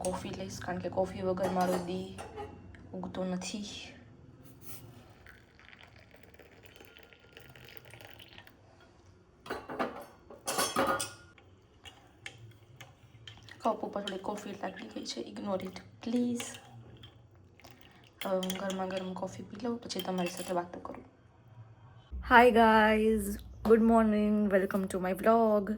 Coffee લઈશ, કારણ કે કોફી વગર મારો દી ઉગતો નથી. કપ ઉપર થોડી કોફી લાગી ગઈ છે, ઇગ્નોર ઇટ પ્લીઝ. હવે હું ગરમા ગરમ કોફી પી લઉં, પછી તમારી સાથે વાતો કરું. Hi guys, good morning, welcome to my vlog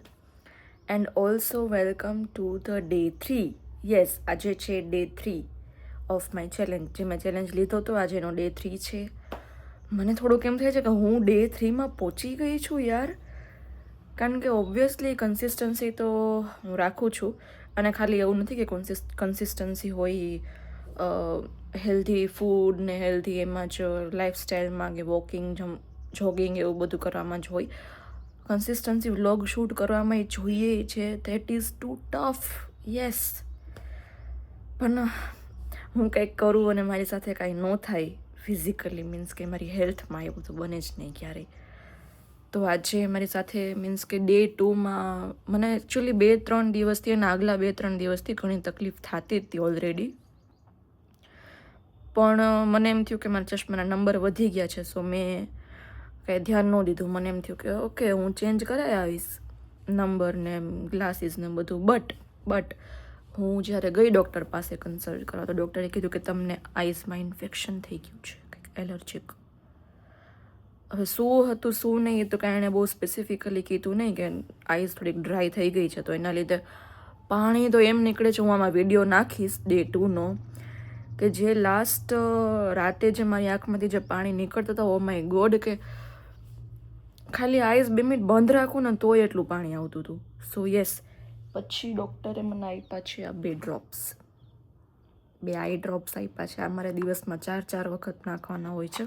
and also welcome to the day 3. Yes, આજે છે ડે 3 ઓફ માય ચેલેન્જ. જે મેં ચેલેન્જ લીધો હતો, આજે એનો ડે 3 છે. મને થોડુંક એમ થાય છે કે હું ડે 3માં પહોંચી ગઈ છું યાર, કારણ કે ઓબ્વિયસલી કન્સિસ્ટન્સી તો હું રાખું છું, અને ખાલી એવું નથી કે કન્સિસ્ટન્સી હોય હેલ્ધી ફૂડ ને હેલ્ધી એમાં જ લાઈફસ્ટાઈલમાં કે વોકિંગ જોગિંગ એવું બધું કરવામાં જ હોય. કન્સિસ્ટન્સી વ્લોગ શૂટ કરવામાં જોઈએ છે. That is too tough. Yes, પણ હું કંઈક કરું અને મારી સાથે કાંઈ ન થાય ફિઝિકલી, મીન્સ કે મારી હેલ્થમાં, એવું તો બને જ નહીં ક્યારેય. તો આજે મારી સાથે મીન્સ કે ડે 2માં મને એકચ્યુઅલી 2-3 દિવસથી અને આગલા 2-3 દિવસથી ઘણી તકલીફ થતી હતી ઓલરેડી, પણ મને એમ થયું કે મારા ચશ્માના નંબર વધી ગયા છે, સો મેં કાંઈ ધ્યાન ન દીધું. મને એમ થયું કે ઓકે, હું ચેન્જ કરાવી આવીશ નંબર ને ગ્લાસીસ ને બધું. બટ હું જ્યારે ગઈ ડૉક્ટર પાસે કન્સલ્ટ કરવા, તો ડૉક્ટરે કીધું કે તમને આઈસમાં ઇન્ફેક્શન થઈ ગયું છે, કંઈક એલર્જીક. હવે શું હતું શું નહીં એ તો કાંઈ એણે બહુ સ્પેસિફિકલી કીધું નહીં, કે આઈસ થોડીક ડ્રાય થઈ ગઈ છે, તો એના લીધે પાણી તો એમ નીકળે છે. હું આમાં વિડીયો નાખીશ ડે 2નો, કે જે લાસ્ટ રાતે જે મારી આંખમાંથી જે પાણી નીકળતા હતા, ઓ માય ગોડ, કે ખાલી આઈસ 2 મિનિટ બંધ રાખું ને તોય એટલું પાણી આવતું હતું. સો યસ, પછી ડૉક્ટરે મને આપ્યા છે આ 2 ડ્રોપ્સ, 2 આઈ ડ્રોપ્સ આપ્યા છે. આ મારે દિવસમાં 4 વખત નાખવાના હોય છે.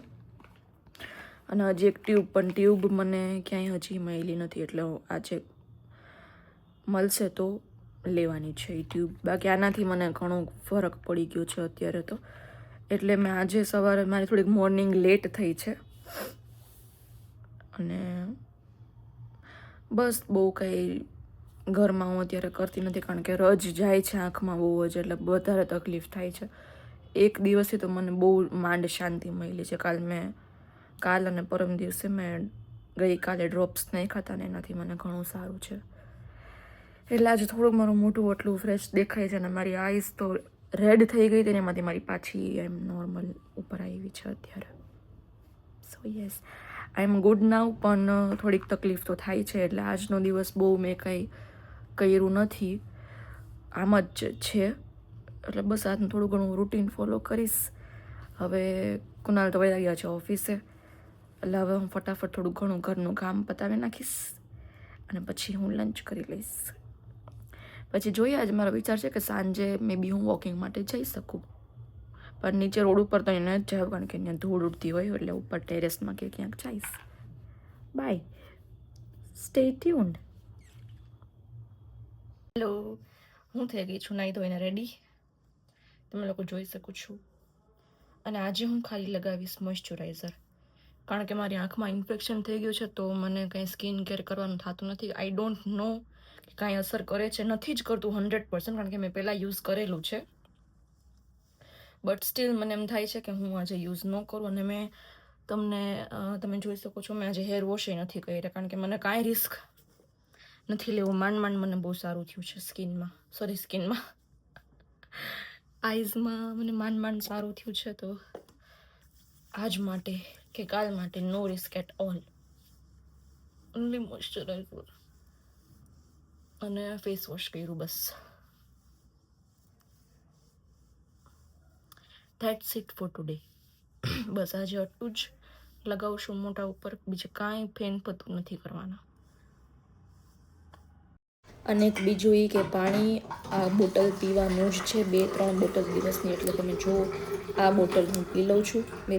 અને હજી એક ટ્યુબ મને ક્યાંય હજી મળી નથી, એટલે આજે મળશે તો લેવાની છે એ ટ્યુબ. બાકી આનાથી મને ઘણો ફરક પડી ગયો છે અત્યારે તો. એટલે મેં આજે સવારે, મારી થોડીક મોર્નિંગ લેટ થઈ છે, અને બસ બહુ કંઈ ઘરમાં હું અત્યારે કરતી નથી, કારણ કે રજ જાય છે આંખમાં બહુ જ, એટલે વધારે તકલીફ થાય છે. એક દિવસથી તો મને બહુ માંડ શાંતિ મળી છે. કાલ અને પરમ દિવસે મેં ગઈકાલે ડ્રોપ્સ નહીં ખાતા ને એનાથી મને ઘણું સારું છે. એટલે આજે થોડુંક મારું મોઢું એટલું ફ્રેશ દેખાય છે, અને મારી આઈસ તો રેડ થઈ ગઈ હતી ને એમાંથી મારી પાછી એમ નોર્મલ ઉપર આવી છે અત્યારે. સો યસ, આઈ એમ ગુડ નાવ, પણ થોડીક તકલીફ તો થાય છે. એટલે આજનો દિવસ બહુ મેં કંઈ કર્યું નથી, આમ જ છે. એટલે બસ આજનું થોડું ઘણું રૂટીન ફોલો કરીશ. હવે કુનાલ તો વયા ગયા છે ઓફિસે, એટલે હવે હું ફટાફટ થોડું ઘણું ઘરનું કામ પતાવી નાખીશ, અને પછી હું લંચ કરી લઈશ. પછી જોઈએ, આજે મારો વિચાર છે કે સાંજે મે બી હું વોકિંગ માટે જઈ શકું, પણ નીચે રોડ ઉપર તો એને જ જાવ, કારણ કે અહીંયા ધૂળ ઉડતી હોય, એટલે ઉપર ટેરેસમાં કે ક્યાંક જઈશ. By, stay tuned. હેલો, હું થઈ ગઈ છું નાહી ધોઈને રેડી, તમે લોકો જોઈ શકો છો. અને આજે હું ખાલી લગાવીશ મોઇશ્ચરાઇઝર, કારણ કે મારી આંખમાં ઇન્ફેક્શન થઈ ગયું છે, તો મને કંઈ સ્કિન કેર કરવાનું થતું નથી. આઈ ડોન્ટ નો કે કાંઈ અસર કરે છે, નથી જ કરતું 100%, કારણ કે મેં પહેલાં યુઝ કરેલું છે, બટ સ્ટીલ મને એમ થાય છે કે હું આજે યુઝ ન કરું. અને તમે જોઈ શકો છો, મેં આજે હેર વોશ નથી કર્યા, કારણ કે મને કાંઈ રિસ્ક નથી લેવું. માંડ મને બહુ સારું થયું છે સ્કિનમાં, આઈઝમાં મને માંડ સારું થયું છે. તો આજ માટે કે કાલ માટે no risk at all, only moisturiser અને ફેસ વોશ કર્યું, બસ. That's it for today. બસ આજે આટલું જ લગાવશું મોઢા ઉપર, બીજું કાંઈ ફેન પતું નથી કરવાના. અને એક બીજું એ કે પાણી આ બોટલ પીવાનું જ છે, 2-3 બોટલ દિવસની. એટલે તમે જો, આ બોટલ હું પી લઉં છું 2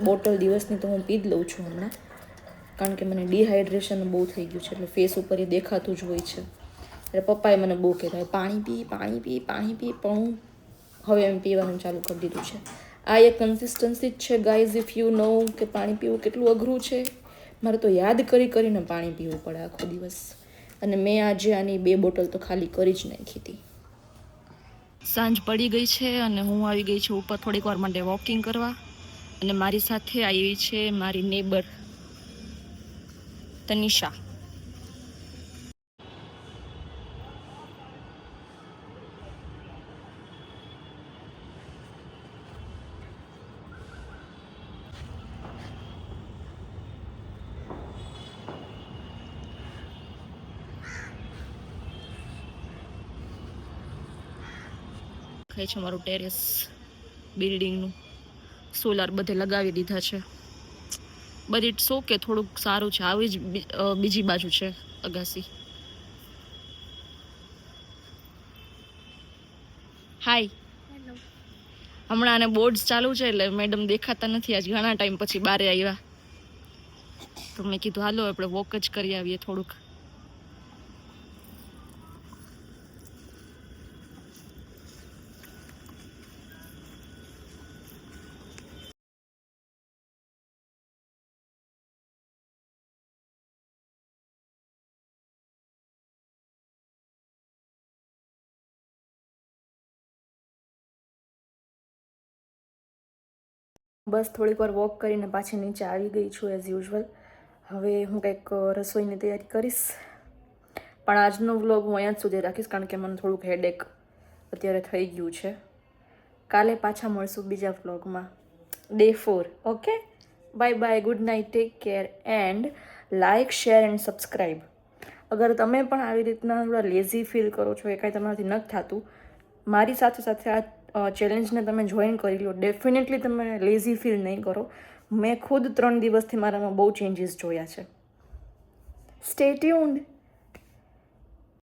બોટલ દિવસની તો હું પી જ લઉં છું હમણાં, કારણ કે મને ડિહાઇડ્રેશન બહુ થઈ ગયું છે, એટલે ફેસ ઉપર એ દેખાતું જ હોય છે. એટલે પપ્પાએ મને બહુ કહેતા પાણી પી, પણ હું હવે એમ પીવાનું ચાલુ કરી દીધું છે. આ એક કન્સિસ્ટન્સી જ છે ગાઈઝ, ઇફ યુ નો કે પાણી પીવું કેટલું અઘરું છે. મારે તો યાદ કરીને પાણી પીવું પડે આખો દિવસ, અને મેં આજે આની 2 બોટલ તો ખાલી કરી જ નાખી હતી. સાંજ પડી ગઈ છે અને હું આવી ગઈ છું ઉપર થોડીક વાર માટે વોકિંગ કરવા, અને મારી સાથે આવી છે મારી નેબર તનિષા. ખાય છે મારું ટેરેસ બિલ્ડિંગનું. સોલાર બધે લગાવી દીધા છે. બટ ઇટ્સ ઓકે, થોડુંક સારું છે. આવી જ બીજી બાજુ છે અગાસી. હાય. હમણાં આને બોર્ડ્સ ચાલુ છે એટલે મેડમ દેખાતા નથી. આજ ઘણા ટાઈમ પછી બારે આવ્યા તો મેં કીધું હાલો આપણે વોક જ કરી આવીએ થોડુંક. બસ થોડીક વાર વોક કરીને પાછી નીચે આવી ગઈ છું એઝ યુઝ્યુઅલ. હવે હું કંઈક રસોઈની તૈયારી કરીશ, પણ આજનો વ્લોગ હું અહીંયા જ સુધી રાખીશ કારણ કે મને થોડુંક હેડેક અત્યારે થઈ ગયું છે. કાલે પાછા મળશું બીજા વ્લોગમાં, day 4. Okay, bye bye, good night, take care and like, share and subscribe. અગર તમે પણ આવી રીતના થોડા લેઝી ફીલ કરો છો, એ કાંઈ તમારાથી નથી થતું, મારી સાથે સાથે આ ચેલેન્જને તમે જોઈન કરી લો, ડેફિનેટલી તમે લેઝી ફીલ નહીં કરો. મેં ખુદ 3 દિવસથી મારામાં બહુ ચેન્જીસ જોયા છે. Stay tuned.